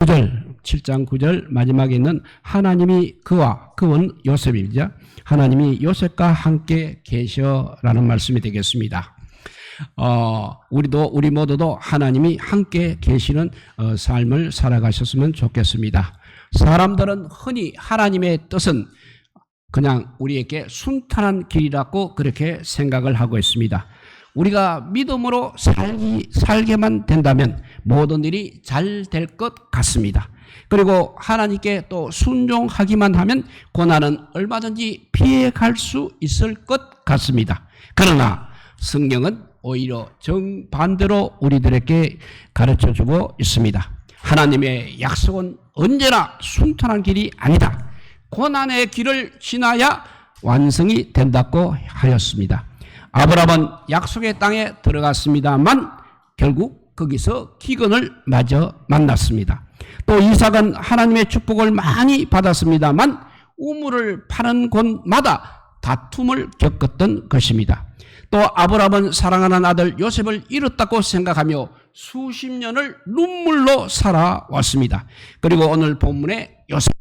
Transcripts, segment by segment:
9절, 7장 9절 마지막에 있는 하나님이 그원 요셉이죠. 하나님이 요셉과 함께 계셔라는 말씀이 되겠습니다. 우리 모두도 하나님이 함께 계시는 삶을 살아가셨으면 좋겠습니다. 사람들은 흔히 하나님의 뜻은 그냥 우리에게 순탄한 길이라고 그렇게 생각을 하고 있습니다. 우리가 믿음으로 살게만 된다면 모든 일이 잘 될 것 같습니다. 그리고 하나님께 또 순종하기만 하면 고난은 얼마든지 피해갈 수 있을 것 같습니다. 그러나 성경은 오히려 정반대로 우리들에게 가르쳐주고 있습니다. 하나님의 약속은 언제나 순탄한 길이 아니다. 고난의 길을 지나야 완성이 된다고 하였습니다. 아브라함은 약속의 땅에 들어갔습니다만 결국 거기서 기근을 마저 만났습니다. 또 이삭은 하나님의 축복을 많이 받았습니다만 우물을 파는 곳마다 다툼을 겪었던 것입니다. 또 아브라함은 사랑하는 아들 요셉을 잃었다고 생각하며 수십 년을 눈물로 살아왔습니다. 그리고 오늘 본문에 요셉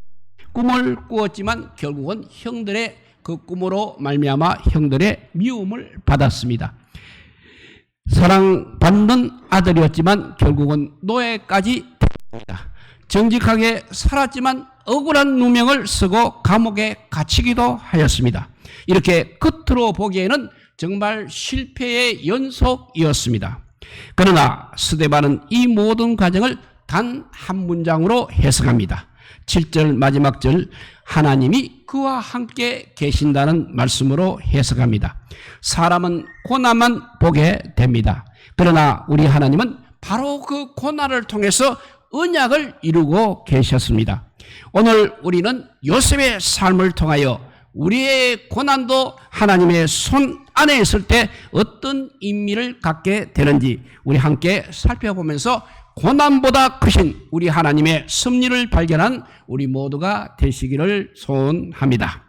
꿈을 꾸었지만 결국은 형들의 그 꿈으로 말미암아 형들의 미움을 받았습니다. 사랑받는 아들이었지만 결국은 노예까지 됐습니다. 정직하게 살았지만 억울한 누명을 쓰고 감옥에 갇히기도 하였습니다. 이렇게 겉으로 보기에는 정말 실패의 연속이었습니다. 그러나 스데반은 이 모든 과정을 단 한 문장으로 해석합니다. 7절 마지막 절 하나님이 그와 함께 계신다는 말씀으로 해석합니다. 사람은 고난만 보게 됩니다. 그러나 우리 하나님은 바로 그 고난을 통해서 언약을 이루고 계셨습니다. 오늘 우리는 요셉의 삶을 통하여 우리의 고난도 하나님의 손 안에 있을 때 어떤 의미를 갖게 되는지 우리 함께 살펴보면서 고난보다 크신 우리 하나님의 섭리를 발견한 우리 모두가 되시기를 소원합니다.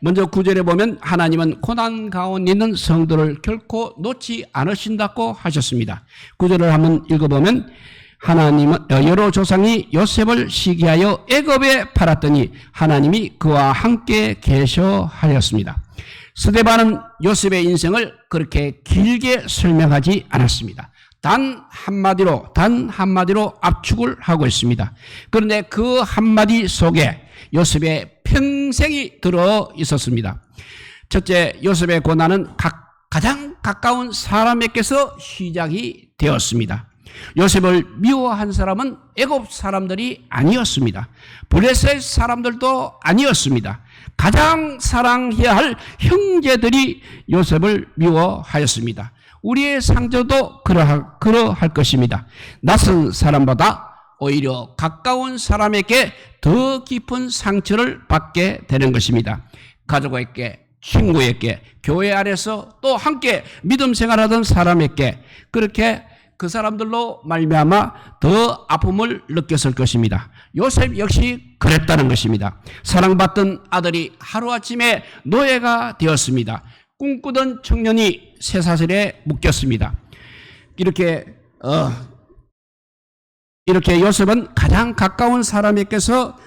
먼저 9절에 보면 하나님은 고난 가운데 있는 성도를 결코 놓지 않으신다고 하셨습니다. 9절을 한번 읽어보면 하나님은 여러 조상이 요셉을 시기하여 애굽에 팔았더니 하나님이 그와 함께 계셔 하였습니다. 스데반은 요셉의 인생을 그렇게 길게 설명하지 않았습니다. 단 한마디로 압축을 하고 있습니다. 그런데 그 한마디 속에 요셉의 평생이 들어 있었습니다. 첫째, 요셉의 고난은 가장 가까운 사람에게서 시작이 되었습니다. 요셉을 미워한 사람은 애굽 사람들이 아니었습니다. 블레셋 사람들도 아니었습니다. 가장 사랑해야 할 형제들이 요셉을 미워하였습니다. 우리의 상조도 그러할 것입니다. 낯선 사람보다 오히려 가까운 사람에게 더 깊은 상처를 받게 되는 것입니다. 가족에게, 친구에게, 교회 안에서 또 함께 믿음 생활하던 사람에게 그렇게 그 사람들로 말미암아 더 아픔을 느꼈을 것입니다. 요셉 역시 그랬다는 것입니다. 사랑받던 아들이 하루아침에 노예가 되었습니다. 꿈꾸던 청년이 쇠사슬에 묶였습니다. 이렇게 요셉은 가장 가까운 사람에게서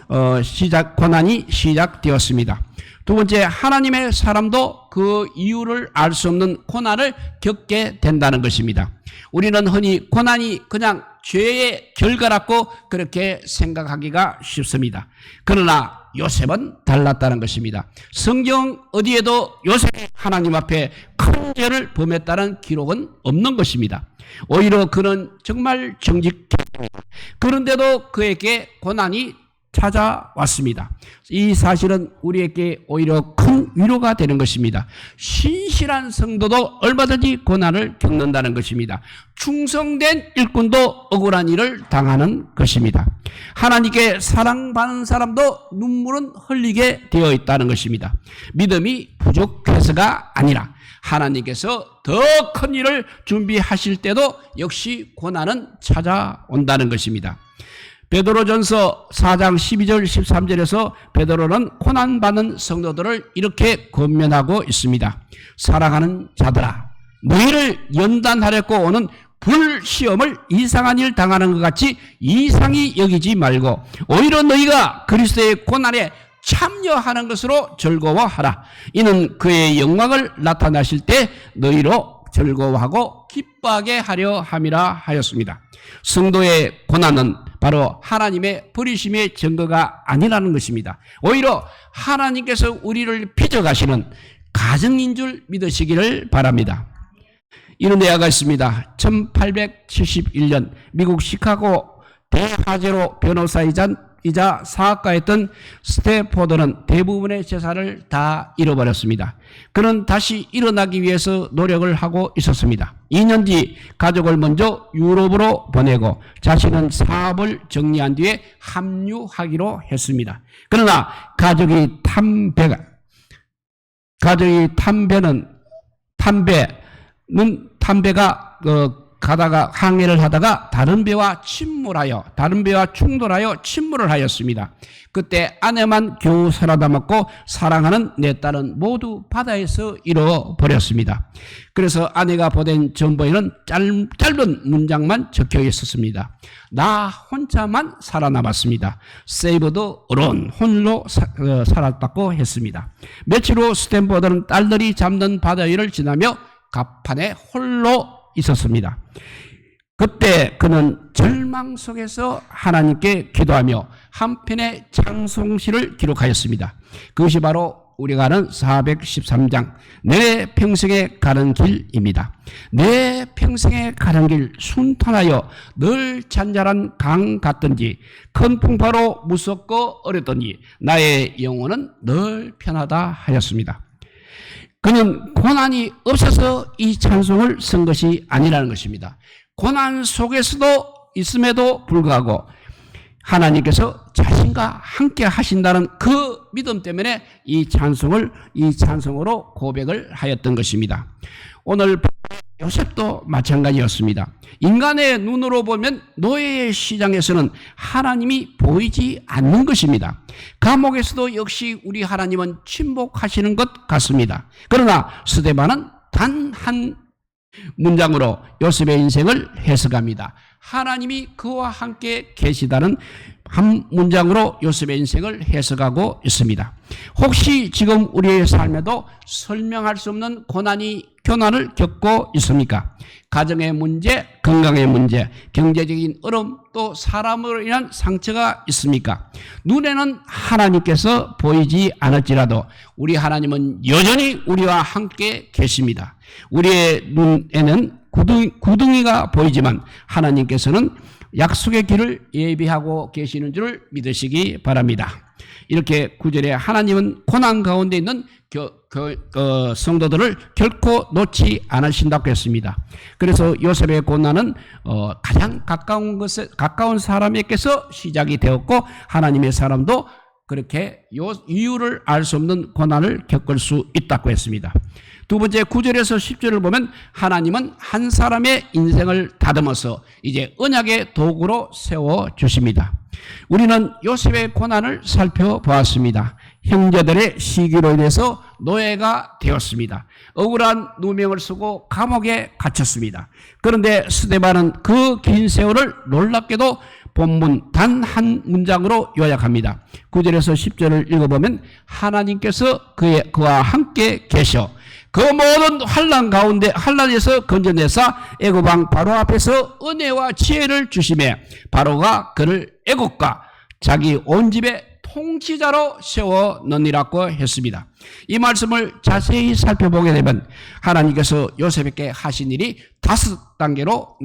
고난이 시작되었습니다. 두 번째, 하나님의 사람도 그 이유를 알 수 없는 고난을 겪게 된다는 것입니다. 우리는 흔히 고난이 그냥 죄의 결과라고 그렇게 생각하기가 쉽습니다. 그러나 요셉은 달랐다는 것입니다. 성경 어디에도 요셉이 하나님 앞에 큰 죄를 범했다는 기록은 없는 것입니다. 오히려 그는 정말 정직했습니다. 그런데도 그에게 고난이 찾아왔습니다. 이 사실은 우리에게 오히려 큰 위로가 되는 것입니다. 신실한 성도도 얼마든지 고난을 겪는다는 것입니다. 충성된 일꾼도 억울한 일을 당하는 것입니다. 하나님께 사랑받는 사람도 눈물은 흘리게 되어 있다는 것입니다. 믿음이 부족해서가 아니라 하나님께서 더 큰 일을 준비하실 때도 역시 고난은 찾아온다는 것입니다. 베드로전서 4장 12절 13절에서 베드로는 고난받는 성도들을 이렇게 권면하고 있습니다. 사랑하는 자들아, 너희를 연단하려고 오는 불시험을 이상한 일 당하는 것 같이 이상히 여기지 말고 오히려 너희가 그리스도의 고난에 참여하는 것으로 즐거워하라. 이는 그의 영광을 나타나실 때 너희로 즐거워하고 기뻐하게 하려 함이라 하였습니다. 성도의 고난은 바로 하나님의 버리심의 증거가 아니라는 것입니다. 오히려 하나님께서 우리를 빚어가시는 가정인 줄 믿으시기를 바랍니다. 이런 예화가 있습니다. 1871년 미국 시카고 대화재로 변호사이자 사학가였던 스태포드는 대부분의 재산을 다 잃어버렸습니다. 그는 다시 일어나기 위해서 노력을 하고 있었습니다. 2년 뒤 가족을 먼저 유럽으로 보내고 자신은 사업을 정리한 뒤에 합류하기로 했습니다. 그러나 가족의 탐배가 가다가 항해를 하다가 다른 배와 충돌하여 침몰을 하였습니다. 그때 아내만 겨우 살아남았고 사랑하는 네 딸은 모두 바다에서 잃어버렸습니다. 그래서 아내가 보낸 전보에는 짧은 문장만 적혀 있었습니다. 나 혼자만 살아남았습니다. 세이버드 어론 홀로 살았다고 했습니다. 며칠 후 스탠포드는 딸들이 잠든 바다 위를 지나며 갑판에 홀로 있었습니다. 그때 그는 절망 속에서 하나님께 기도하며 한 편의 찬송시를 기록하였습니다. 그것이 바로 우리가 아는 413장 내 평생에 가는 길입니다. 내 평생에 가는 길 순탄하여 늘 잔잔한 강 같든지 큰 풍파로 무섭고 어렵든지 나의 영혼은 늘 편하다 하였습니다. 그는 고난이 없어서 이 찬송을 쓴 것이 아니라는 것입니다. 고난 속에서도 있음에도 불구하고 하나님께서 자신과 함께 하신다는 그 믿음 때문에 이 찬송으로 고백을 하였던 것입니다. 오늘 요셉도 마찬가지였습니다. 인간의 눈으로 보면 노예의 시장에서는 하나님이 보이지 않는 것입니다. 감옥에서도 역시 우리 하나님은 침묵하시는 것 같습니다. 그러나 스데반은 단 한 문장으로 요셉의 인생을 해석합니다. 하나님이 그와 함께 계시다는 한 문장으로 요셉의 인생을 해석하고 있습니다. 혹시 지금 우리의 삶에도 설명할 수 없는 고난을 겪고 있습니까? 가정의 문제, 건강의 문제, 경제적인 어려움, 또 사람으로 인한 상처가 있습니까? 눈에는 하나님께서 보이지 않을지라도 우리 하나님은 여전히 우리와 함께 계십니다. 우리의 눈에는 구덩이가 보이지만 하나님께서는 약속의 길을 예비하고 계시는 줄 믿으시기 바랍니다. 이렇게 9절에 하나님은 고난 가운데 있는 성도들을 결코 놓지 않으신다고 했습니다. 그래서 요셉의 고난은 가장 가까운 사람에게서 시작이 되었고 하나님의 사람도 그렇게 이유를 알 수 없는 고난을 겪을 수 있다고 했습니다. 두 번째 9절에서 10절을 보면 하나님은 한 사람의 인생을 다듬어서 이제 언약의 도구로 세워주십니다. 우리는 요셉의 고난을 살펴보았습니다. 형제들의 시기로 인해서 노예가 되었습니다. 억울한 누명을 쓰고 감옥에 갇혔습니다. 그런데 스데반은 그 긴 세월을 놀랍게도 본문 단 한 문장으로 요약합니다. 9절에서 10절을 읽어보면 하나님께서 그와 함께 계셔 그 모든 환난에서 건져내사 애굽 왕 바로 앞에서 은혜와 지혜를 주시매 바로가 그를 애굽과 자기 온 집의 통치자로 세워넣으리라고 했습니다. 이 말씀을 자세히 살펴보게 되면 하나님께서 요셉에게 하신 일이 5단계로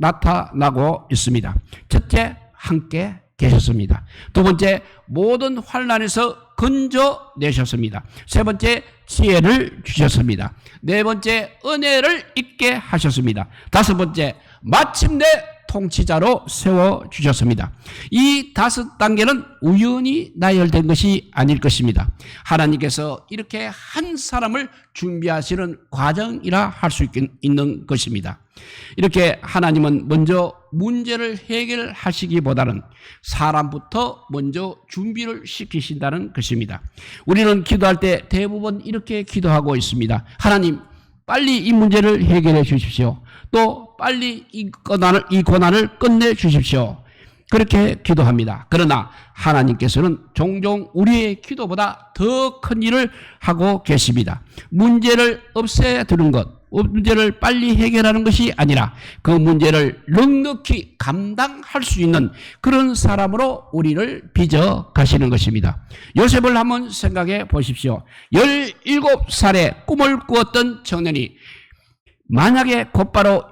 나타나고 있습니다. 첫째, 함께 계셨습니다. 두 번째, 모든 환난에서 건져내셨습니다. 세 번째, 지혜를 주셨습니다. 네 번째, 은혜를 있게 하셨습니다. 다섯 번째, 마침내 통치자로 세워주셨습니다. 이 5단계는 우연히 나열된 것이 아닐 것입니다. 하나님께서 이렇게 한 사람을 준비하시는 과정이라 할 수 있는 것입니다. 이렇게 하나님은 먼저 문제를 해결하시기보다는 사람부터 먼저 준비를 시키신다는 것입니다. 우리는 기도할 때 대부분 이렇게 기도하고 있습니다. 하나님, 빨리 이 문제를 해결해 주십시오. 또 빨리 이 고난을 끝내 주십시오. 그렇게 기도합니다. 그러나 하나님께서는 종종 우리의 기도보다 더 큰 일을 하고 계십니다. 문제를 없애두는 것, 문제를 빨리 해결하는 것이 아니라 그 문제를 넉넉히 감당할 수 있는 그런 사람으로 우리를 빚어 가시는 것입니다. 요셉을 한번 생각해 보십시오. 17살에 꿈을 꾸었던 청년이 만약에 곧바로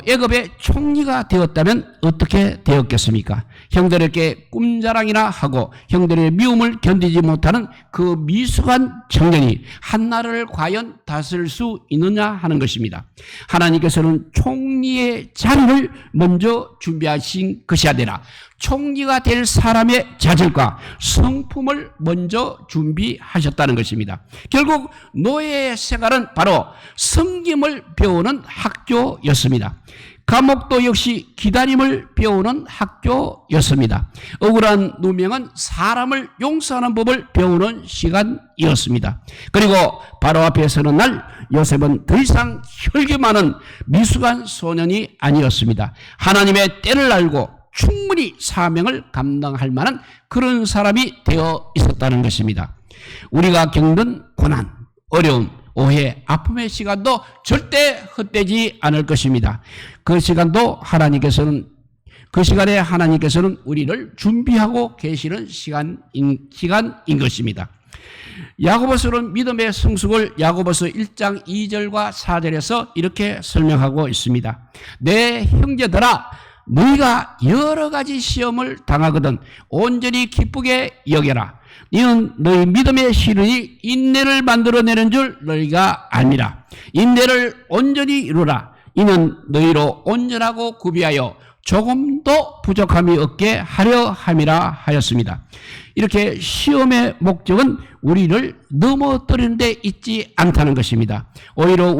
애굽의 총리가 되었다면 어떻게 되었겠습니까? 형들에게 꿈자랑이나 하고 형들의 미움을 견디지 못하는 그 미숙한 청년이 한나라를 과연 다스릴 수 있느냐 하는 것입니다. 하나님께서는 총리의 자리를 먼저 준비하신 것이 아니라 총리가 될 사람의 자질과 성품을 먼저 준비하셨다는 것입니다. 결국 노예의 생활은 바로 섬김을 배우는 학교였습니다. 감옥도 역시 기다림을 배우는 학교였습니다. 억울한 누명은 사람을 용서하는 법을 배우는 시간이었습니다. 그리고 바로 앞에 서는 날 요셉은 더 이상 혈기 많은 미숙한 소년이 아니었습니다. 하나님의 때를 알고 충분히 사명을 감당할 만한 그런 사람이 되어 있었다는 것입니다. 우리가 겪는 고난, 어려움, 오해, 아픔의 시간도 절대 헛되지 않을 것입니다. 그 시간도 그 시간에 하나님께서는 우리를 준비하고 계시는 시간인 것입니다. 야고보서는 믿음의 성숙을 야고보서 1장 2절과 4절에서 이렇게 설명하고 있습니다. 내 형제들아, 너희가 여러 가지 시험을 당하거든 온전히 기쁘게 여겨라. 이는 너희 믿음의 시련이 인내를 만들어내는 줄 너희가 아니라. 인내를 온전히 이루라. 이는 너희로 온전하고 구비하여 조금도 부족함이 없게 하려 함이라 하였습니다. 이렇게 시험의 목적은 우리를 넘어뜨리는 데 있지 않다는 것입니다. 오히려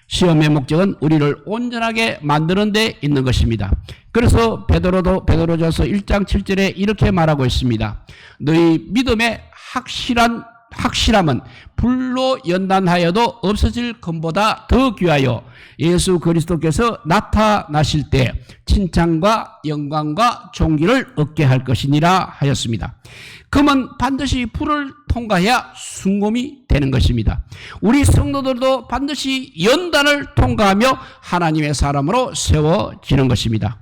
시험의 목적은 우리를 온전하게 만드는 데 있는 것입니다. 그래서 베드로전서 1장 7절에 이렇게 말하고 있습니다. 너희 믿음의 확실함은 불로 연단하여도 없어질 것보다 더 귀하여 예수 그리스도께서 나타나실 때 칭찬과 영광과 존귀를 얻게 할 것이니라 하였습니다. 금은 반드시 불을 통과해야 순금이 되는 것입니다. 우리 성도들도 반드시 연단을 통과하며 하나님의 사람으로 세워지는 것입니다.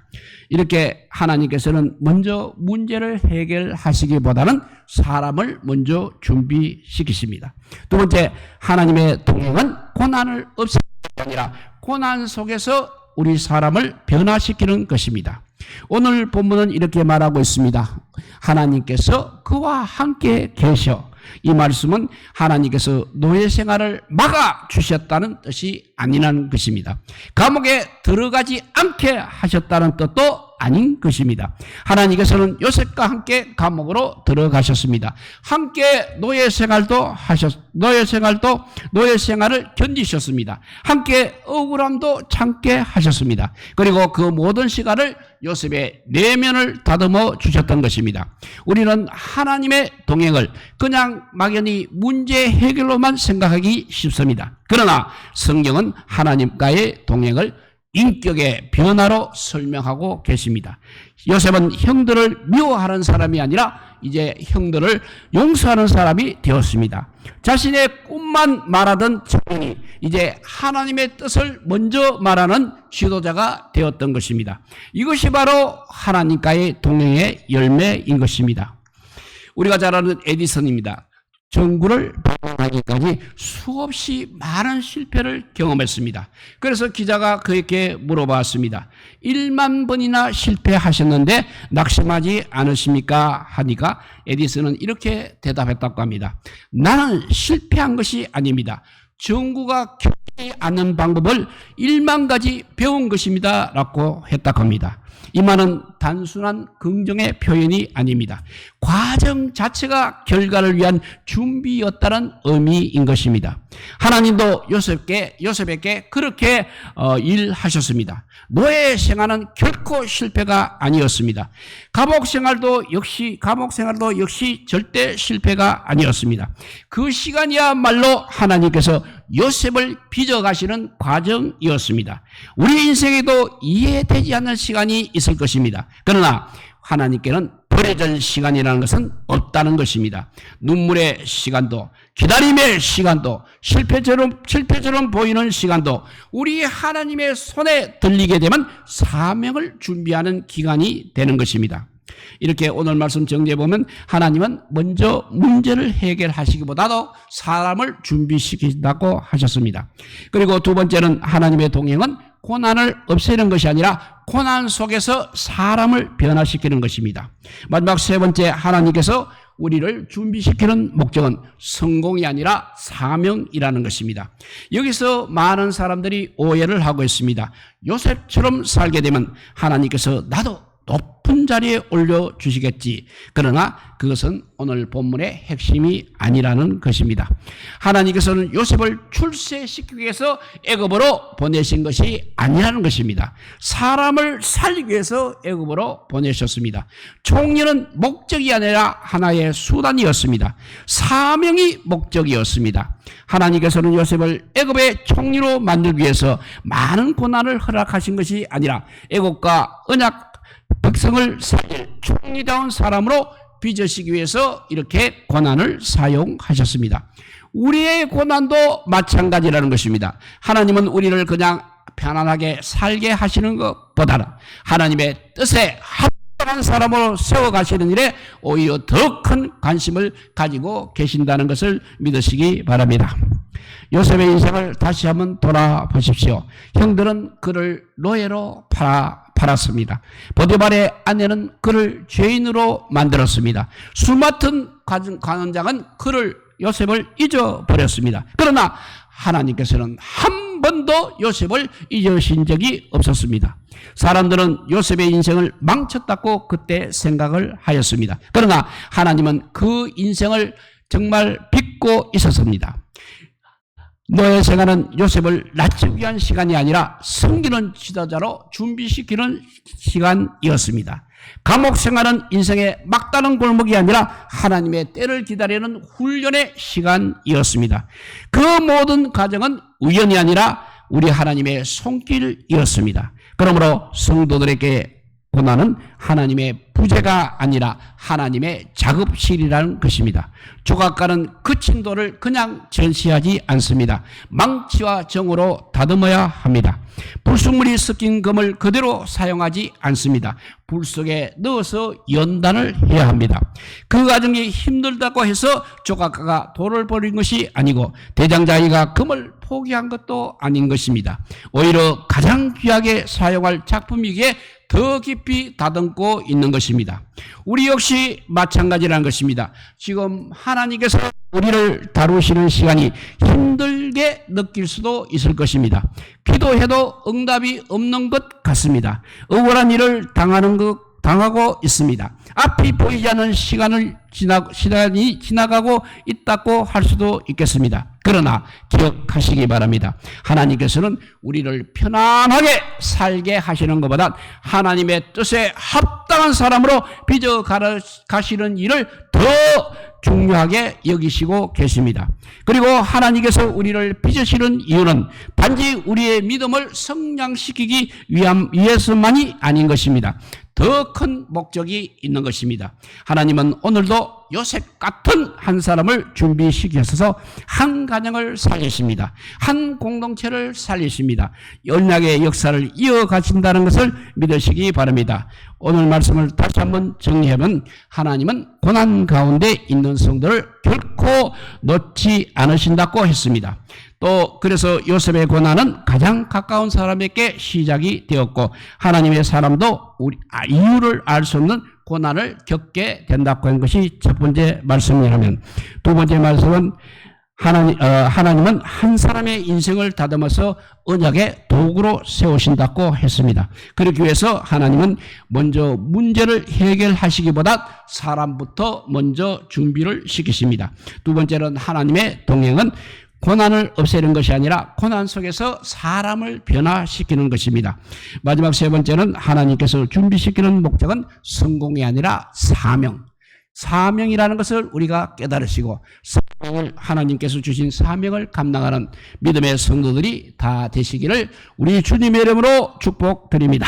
이렇게 하나님께서는 먼저 문제를 해결하시기보다는 사람을 먼저 준비시키십니다. 두 번째, 하나님의 동행은 고난을 없애는 것이 아니라 고난 속에서 우리 사람을 변화시키는 것입니다. 오늘 본문은 이렇게 말하고 있습니다. 하나님께서 그와 함께 계셔. 이 말씀은 하나님께서 노예 생활을 막아주셨다는 뜻이 아니라는 것입니다. 감옥에 들어가지 않게 하셨다는 뜻도 아닌 것입니다. 하나님께서는 요셉과 함께 감옥으로 들어가셨습니다. 함께 노예 생활을 견디셨습니다. 함께 억울함도 참게 하셨습니다. 그리고 그 모든 시간을 요셉의 내면을 다듬어 주셨던 것입니다. 우리는 하나님의 동행을 그냥 막연히 문제 해결로만 생각하기 쉽습니다. 그러나 성경은 하나님과의 동행을 인격의 변화로 설명하고 계십니다. 요셉은 형들을 미워하는 사람이 아니라 이제 형들을 용서하는 사람이 되었습니다. 자신의 꿈만 말하던 청년이 이제 하나님의 뜻을 먼저 말하는 지도자가 되었던 것입니다. 이것이 바로 하나님과의 동행의 열매인 것입니다. 우리가 잘 아는 에디슨입니다. 전구를 발명하기까지 수없이 많은 실패를 경험했습니다. 그래서 기자가 그에게 물어봤습니다. 1만 번이나 실패하셨는데 낙심하지 않으십니까? 하니까 에디슨은 이렇게 대답했다고 합니다. 나는 실패한 것이 아닙니다. 전구가 켜지지 않는 방법을 1만 가지 배운 것입니다. 라고 했다고 합니다. 이 말은 단순한 긍정의 표현이 아닙니다. 과정 자체가 결과를 위한 준비였다는 의미인 것입니다. 하나님도 요셉에게 그렇게 일하셨습니다. 노예 생활은 결코 실패가 아니었습니다. 감옥 생활도 역시 절대 실패가 아니었습니다. 그 시간이야말로 하나님께서 요셉을 빚어가시는 과정이었습니다. 우리 인생에도 이해되지 않는 시간이 있을 것입니다. 그러나 하나님께는 버려질 시간이라는 것은 없다는 것입니다. 눈물의 시간도, 기다림의 시간도, 실패처럼 보이는 시간도 우리 하나님의 손에 들리게 되면 사명을 준비하는 기간이 되는 것입니다. 이렇게 오늘 말씀 정리해보면 하나님은 먼저 문제를 해결하시기보다도 사람을 준비시킨다고 하셨습니다. 그리고 두 번째는 하나님의 동행은 고난을 없애는 것이 아니라 고난 속에서 사람을 변화시키는 것입니다. 마지막 세 번째, 하나님께서 우리를 준비시키는 목적은 성공이 아니라 사명이라는 것입니다. 여기서 많은 사람들이 오해를 하고 있습니다. 요셉처럼 살게 되면 하나님께서 나도 높은 자리에 올려주시겠지. 그러나 그것은 오늘 본문의 핵심이 아니라는 것입니다. 하나님께서는 요셉을 출세시키기 위해서 애굽으로 보내신 것이 아니라는 것입니다. 사람을 살리기 위해서 애굽으로 보내셨습니다. 총리는 목적이 아니라 하나의 수단이었습니다. 사명이 목적이었습니다. 하나님께서는 요셉을 애굽의 총리로 만들기 위해서 많은 고난을 허락하신 것이 아니라 애굽과 언약 백성을 살릴 총리다운 사람으로 빚으시기 위해서 이렇게 고난을 사용하셨습니다. 우리의 고난도 마찬가지라는 것입니다. 하나님은 우리를 그냥 편안하게 살게 하시는 것보다는 하나님의 뜻에 합당한 사람으로 세워가시는 일에 오히려 더 큰 관심을 가지고 계신다는 것을 믿으시기 바랍니다. 요셉의 인생을 다시 한번 돌아보십시오. 형들은 그를 노예로 팔았습니다. 보디발의 아내는 그를 죄인으로 만들었습니다. 술 맡은 관원장은 요셉을 잊어버렸습니다. 그러나 하나님께서는 한 번도 요셉을 잊으신 적이 없었습니다. 사람들은 요셉의 인생을 망쳤다고 그때 생각을 하였습니다. 그러나 하나님은 그 인생을 정말 빚고 있었습니다. 노예 생활은 요셉을 낳기 위한 시간이 아니라 섬기는 지도자로 준비시키는 시간이었습니다. 감옥 생활은 인생의 막다른 골목이 아니라 하나님의 때를 기다리는 훈련의 시간이었습니다. 그 모든 과정은 우연이 아니라 우리 하나님의 손길이었습니다. 그러므로 성도들에게 고난은 하나님의 부재가 아니라 하나님의 작업실이라는 것입니다. 조각가는 그친 돌을 그냥 전시하지 않습니다. 망치와 정으로 다듬어야 합니다. 불순물이 섞인 금을 그대로 사용하지 않습니다. 불 속에 넣어서 연단을 해야 합니다. 그 과정이 힘들다고 해서 조각가가 돌을 버린 것이 아니고 대장자이가 금을 포기한 것도 아닌 것입니다. 오히려 가장 귀하게 사용할 작품이기에 더 깊이 다듬고 있는 것입니다. 우리 역시 마찬가지라는 것입니다. 지금 하나님께서 우리를 다루시는 시간이 힘들게 느낄 수도 있을 것입니다. 기도해도 응답이 없는 것 같습니다. 억울한 일을 당하고 있습니다. 앞이 보이지 않는 시간이 지나가고 있다고 할 수도 있겠습니다. 그러나 기억하시기 바랍니다. 하나님께서는 우리를 편안하게 살게 하시는 것보다 하나님의 뜻에 합당한 사람으로 빚어 가시는 일을 더 중요하게 여기시고 계십니다. 그리고 하나님께서 우리를 빚으시는 이유는 단지 우리의 믿음을 성장시키기 위해서만이 아닌 것입니다. 더 큰 목적이 있는 것입니다. 하나님은 오늘도 요셉 같은 한 사람을 준비시키셔서 한 가정을 살리십니다. 한 공동체를 살리십니다. 언약의 역사를 이어가신다는 것을 믿으시기 바랍니다. 오늘 말씀을 다시 한번 정리하면 하나님은 고난 가운데 있는 성도를 결코 놓지 않으신다고 했습니다. 또 그래서 요셉의 고난은 가장 가까운 사람에게 시작이 되었고 하나님의 사람도 이유를 알 수 없는 고난을 겪게 된다고 한 것이 첫 번째 말씀이라면, 두 번째 말씀은 하나님은 한 사람의 인생을 다듬어서 언약의 도구로 세우신다고 했습니다. 그러기 위해서 하나님은 먼저 문제를 해결하시기보다 사람부터 먼저 준비를 시키십니다. 두 번째는 하나님의 동행은 고난을 없애는 것이 아니라 고난 속에서 사람을 변화시키는 것입니다. 마지막 세 번째는 하나님께서 준비시키는 목적은 성공이 아니라 사명. 사명이라는 것을 우리가 깨달으시고 사명을 하나님께서 주신 사명을 감당하는 믿음의 성도들이 다 되시기를 우리 주님의 이름으로 축복드립니다.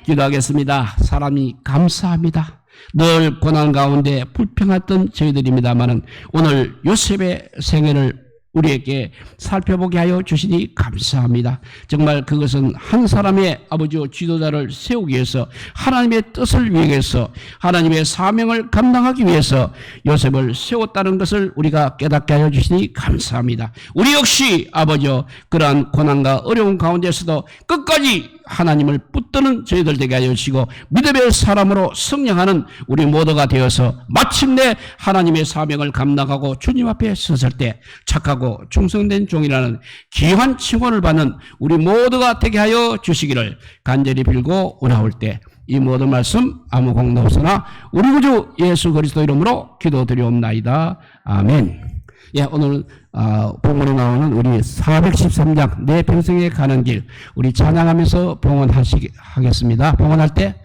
기도하겠습니다. 사람이 감사합니다. 늘 고난 가운데 불평했던 저희들입니다마는 오늘 요셉의 생애를 우리에게 살펴보게 하여 주시니 감사합니다. 정말 그것은 한 사람의 아버지와 지도자를 세우기 위해서 하나님의 뜻을 위해서 하나님의 사명을 감당하기 위해서 요셉을 세웠다는 것을 우리가 깨닫게 하여 주시니 감사합니다. 우리 역시 아버지여 그러한 고난과 어려운 가운데서도 끝까지 하나님을 붙드는 저희들 되게 하여 주시고 믿음의 사람으로 성령하는 우리 모두가 되어서 마침내 하나님의 사명을 감당하고 주님 앞에 섰을 때 착하고 충성된 종이라는 귀한 칭호를 받는 우리 모두가 되게 하여 주시기를 간절히 빌고 오나올 때 이 모든 말씀 아무 공도 없으나 우리 구주 예수 그리스도 이름으로 기도드리옵나이다. 아멘. 예, 오늘 봉헌에 나오는 우리 413장 내 평생에 가는 길 우리 찬양하면서 봉헌하겠습니다. 봉헌할 때